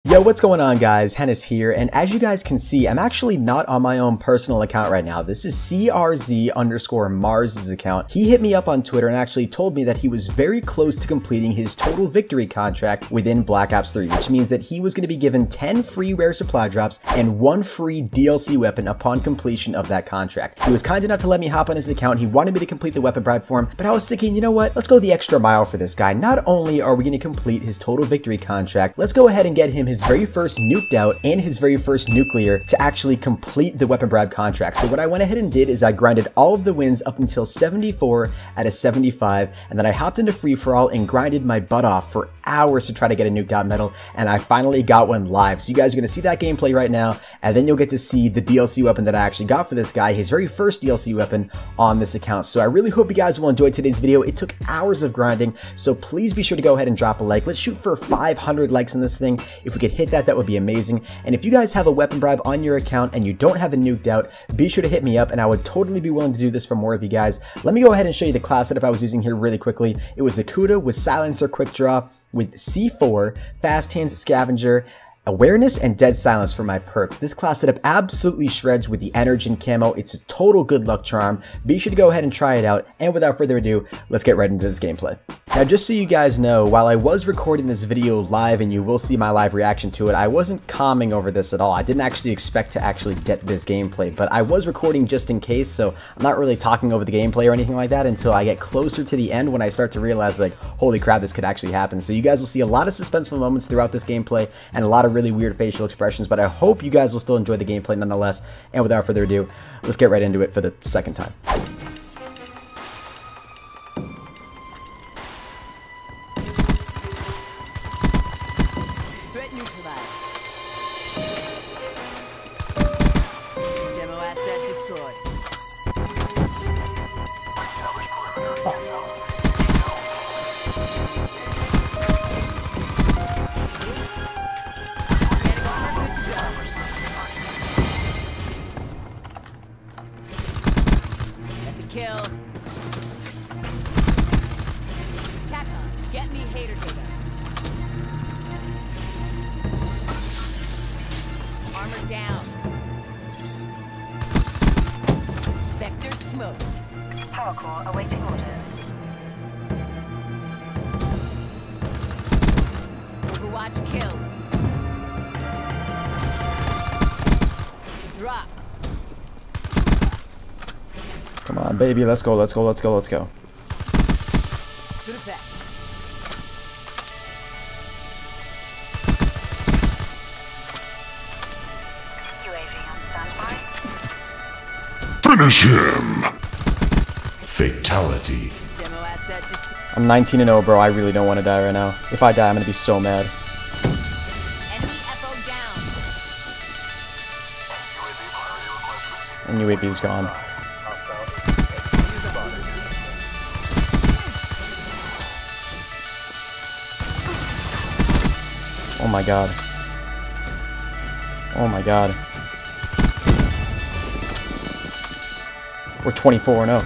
Yo, what's going on guys? Henis here, and as you guys can see, I'm actually not on my own personal account right now. This is CRZ_Mars' account. He hit me up on Twitter and actually told me that he was very close to completing his total victory contract within Black Ops 3, which means that he was going to be given 10 free rare supply drops and 1 free DLC weapon upon completion of that contract. He was kind enough to let me hop on his account. He wanted me to complete the weapon bribe for him, but I was thinking, you know what? Let's go the extra mile for this guy. Not only are we going to complete his total victory contract, let's go ahead and get him his very first nuked out and his very first nuclear to actually complete the weapon bribe contract. So what I went ahead and did is I grinded all of the wins up until 74 out of 75, and then I hopped into free-for-all and grinded my butt off for hours to try to get a nuked out medal, and I finally got one live. So you guys are going to see that gameplay right now, and then you'll get to see the DLC weapon that I actually got for this guy, his very first DLC weapon on this account. So I really hope you guys will enjoy today's video. It took hours of grinding, so please be sure to go ahead and drop a like. Let's shoot for 500 likes on this thing. If we could hit that, that would be amazing. And if you guys have a weapon bribe on your account and you don't have a nuked out, be sure to hit me up, and I would totally be willing to do this for more of you guys. Let me go ahead and show you the class setup I was using here really quickly. It was the Kuda with Silencer Quick Draw with C4, Fast Hands Scavenger, Awareness, and Dead Silence for my perks. This class setup absolutely shreds with the Energen camo. It's a total good luck charm. Be sure to go ahead and try it out. And without further ado, let's get right into this gameplay. Now, just so you guys know, while I was recording this video live, and you will see my live reaction to it, I wasn't calming over this at all. I didn't actually expect to actually get this gameplay, but I was recording just in case, so I'm not really talking over the gameplay or anything like that until I get closer to the end when I start to realize, like, holy crap, this could actually happen. So you guys will see a lot of suspenseful moments throughout this gameplay and a lot of really weird facial expressions, but I hope you guys will still enjoy the gameplay nonetheless. And without further ado, let's get right into it for the second time. Threat neutralized. Demo asset destroyed. That's a kill. Capcom, get me hater data. Armor down. Spectre smoked. Power core awaiting orders. Overwatch kill. Dropped. Come on, baby, let's go, let's go, let's go, let's go. Good effect. UAV on standby. Finish him! Fatality. Demo asset destroyed. I'm 19-0, bro. I really don't want to die right now. If I die, I'm gonna be so mad. Enemy FO down. And UAV is gone. Oh my god. Oh my god. We're 24-0.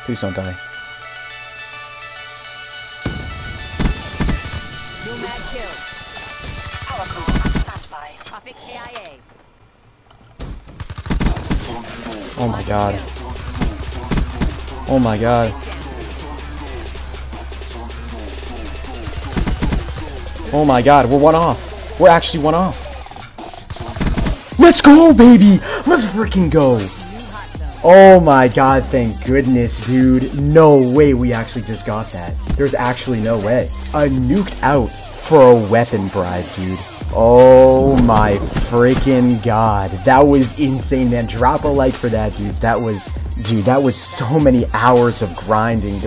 Please don't die. Nomad kill. Power core on standby. Traffic KIA. Oh my god. Oh my god. Oh my god, we're one off. We're actually one off. Let's go, baby! Let's freaking go! Oh my god, thank goodness, dude. No way we actually just got that. There's actually no way. A nuked out for a weapon bribe, dude. Oh my freaking god. That was insane, man. Drop a like for that, dudes. That was so many hours of grinding.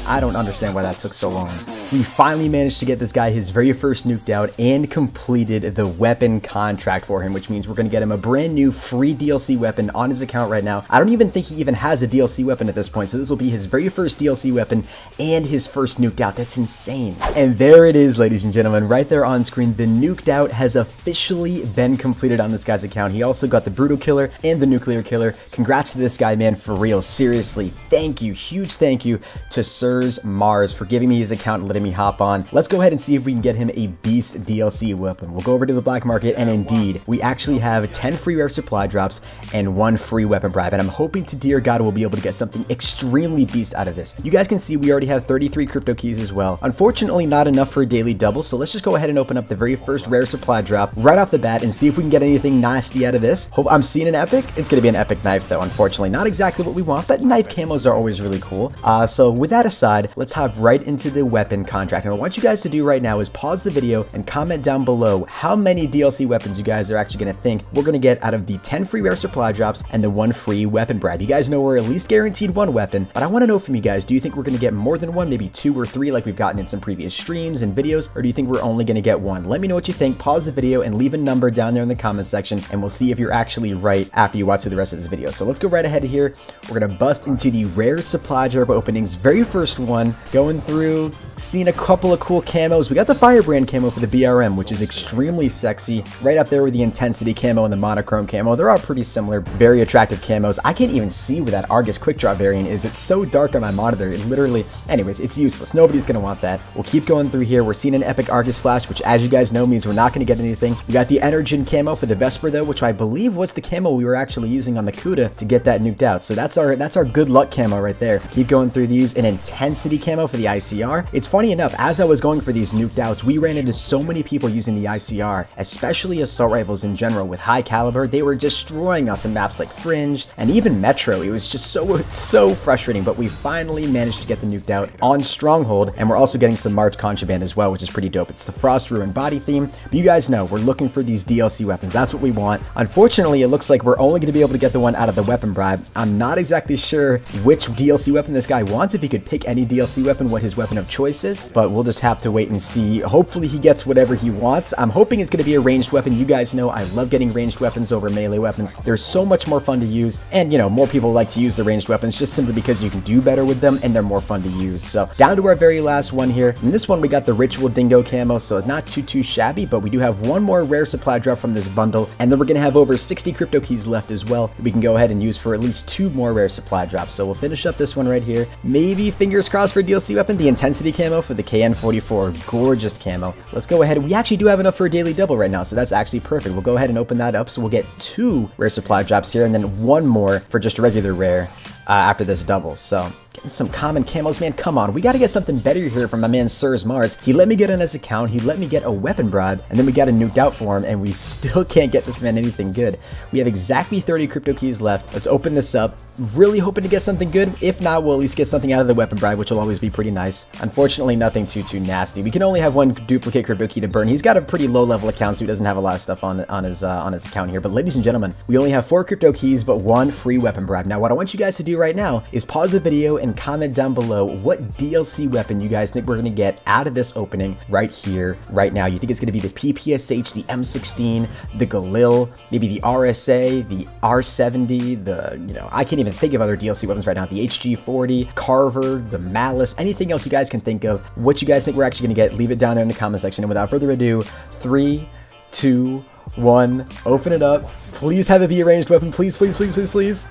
I don't understand why that took so long. We finally managed to get this guy his very first nuked out and completed the weapon contract for him, which means we're going to get him a brand new free DLC weapon on his account right now. I don't even think he even has a DLC weapon at this point, so this will be his very first DLC weapon and his first nuked out. That's insane. And there it is, ladies and gentlemen, right there on screen. The nuked out has officially been completed on this guy's account. He also got the Brutal Killer and the Nuclear Killer. Congrats to this guy, man, for real. Seriously, thank you. Huge thank you to Sirs Mars for giving me his account and letting letting me hop on. Let's go ahead and see if we can get him a beast DLC weapon. We'll go over to the black market, and indeed, we actually have 10 free rare supply drops and 1 free weapon bribe, and I'm hoping to dear God we'll be able to get something extremely beast out of this. You guys can see we already have 33 crypto keys as well. Unfortunately, not enough for a daily double, so let's just go ahead and open up the very first rare supply drop right off the bat and see if we can get anything nasty out of this. Hope I'm seeing an epic. It's gonna be an epic knife though, unfortunately. Not exactly what we want, but knife camos are always really cool. So with that aside, let's hop right into the weapon contract. And what I want you guys to do right now is pause the video and comment down below how many DLC weapons you guys are actually gonna think we're gonna get out of the 10 free rare supply drops and the 1 free weapon bribe. You guys know we're at least guaranteed 1 weapon, but I want to know from you guys, do you think we're going to get more than 1, maybe 2 or 3 like we've gotten in some previous streams and videos, or do you think we're only going to get 1? Let me know what you think. Pause the video and leave a number down there in the comment section, and we'll see if you're actually right after you watch through the rest of this video. So let's go right ahead here. We're going to bust into the rare supply drop openings. Very first one, going through, seeing a couple of cool camos. We got the Firebrand camo for the BRM, which is extremely sexy, right up there with the Intensity camo and the Monochrome camo. They're all pretty similar, very attractive camos. I can't even see where that Argus quick draw variant is. It's so dark on my monitor. It literally, anyways, it's useless. Nobody's gonna want that. We'll keep going through here. We're seeing an epic Argus flash, which as you guys know means we're not gonna get anything. We got the Energen camo for the Vesper though, which I believe was the camo we were actually using on the Kuda to get that nuked out. So that's our good luck camo right there. Keep going through these. An Intensity camo for the ICR. It's funny enough, as I was going for these nuked outs, we ran into so many people using the ICR, especially assault rifles in general with high caliber. They were destroying us in maps like Fringe and even Metro. It was just so frustrating, but we finally managed to get the nuked out on Stronghold, and we're also getting some March contraband as well, which is pretty dope. It's the Frost Ruin body theme, but you guys know we're looking for these DLC weapons. That's what we want. Unfortunately, it looks like we're only going to be able to get the one out of the weapon bribe. I'm not exactly sure which DLC weapon this guy wants, if he could pick any DLC weapon, what his weapon of choice is, but we'll just have to wait and see. Hopefully he gets whatever he wants. I'm hoping it's going to be a ranged weapon. You guys know I love getting ranged weapons over melee weapons. They're so much more fun to use, and you know, more people like to use the ranged weapons just simply because you can do better with them and they're more fun to use. So down to our very last one here. In this one we got the Ritual Dingo camo, so it's not too shabby, but we do have 1 more rare supply drop from this bundle, and then we're gonna have over 60 crypto keys left as well. We can go ahead and use for at least 2 more rare supply drops. So we'll finish up this one right here. Maybe fingers crossed for DLC weapon, the Intensity camo for the KN44. Gorgeous camo. Let's go ahead. We actually do have enough for a daily double right now, so that's actually perfect. We'll go ahead and open that up. So we'll get 2 rare supply drops here and then 1 more for just a regular rare after this double. So getting some common camos, man. Come on, we got to get something better here from my man Sirs Mars. He let me get on his account, he let me get a weapon bribe, and then we got a nuked out for him, and we still can't get this man anything good. We have exactly 30 crypto keys left. Let's open this up. Really hoping to get something good. If not, we'll at least get something out of the weapon bribe, which will always be pretty nice. Unfortunately, nothing too nasty. We can only have 1 duplicate crypto key to burn. He's got a pretty low level account, so he doesn't have a lot of stuff on his account here. But ladies and gentlemen, we only have 4 crypto keys, but 1 free weapon bribe. Now, what I want you guys to do right now is pause the video and comment down below what DLC weapon you guys think we're gonna get out of this opening right here, right now. You think it's gonna be the PPSH, the M16, the Galil, maybe the RSA, the R70, the, you know, I can't even think of other DLC weapons right now. The HG40, Carver, the Malice, anything else you guys can think of. What you guys think we're actually going to get, leave it down there in the comment section. And without further ado, 3, 2, 1, open it up. Please have it be a ranged weapon. Please, please, please, please, please.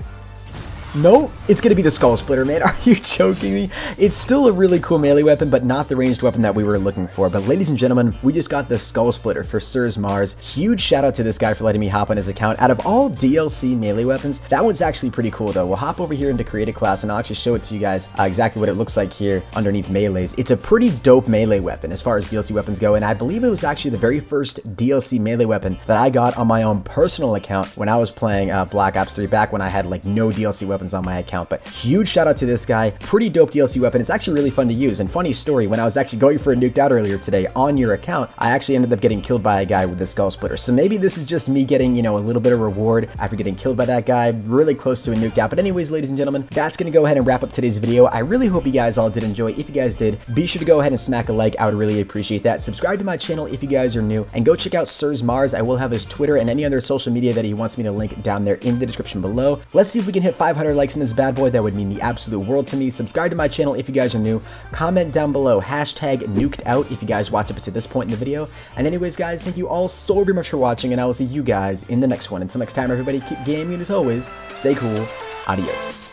No, it's going to be the Skull Splitter, man. Are you joking me? It's still a really cool melee weapon, but not the ranged weapon that we were looking for. But ladies and gentlemen, we just got the Skull Splitter for Sirs Mars. Huge shout out to this guy for letting me hop on his account. Out of all DLC melee weapons, that one's actually pretty cool though. We'll hop over here into Create a Class and I'll actually show it to you guys exactly what it looks like here underneath melees. It's a pretty dope melee weapon as far as DLC weapons go, and I believe it was actually the very first DLC melee weapon that I got on my own personal account when I was playing Black Ops 3 back when I had like no DLC weapons on my account. But huge shout out to this guy. Pretty dope DLC weapon. It's actually really fun to use. And funny story, when I was actually going for a nuked out earlier today on your account, I actually ended up getting killed by a guy with the Skull Splitter. So maybe this is just me getting, you know, a little bit of reward after getting killed by that guy, really close to a nuked out. But anyways, ladies and gentlemen, that's gonna go ahead and wrap up today's video. I really hope you guys all did enjoy. If you guys did, be sure to go ahead and smack a like. I would really appreciate that. Subscribe to my channel if you guys are new, and go check out Sirs Mars. I will have his Twitter and any other social media that he wants me to link down there in the description below. Let's see if we can hit 500 likes in this bad boy. That would mean the absolute world to me. Subscribe to my channel if you guys are new. Comment down below hashtag nuked out if you guys watch up to this point in the video. And anyways, guys, thank you all so very much for watching, and I will see you guys in the next one. Until next time, everybody, keep gaming, and as always, stay cool. Adios.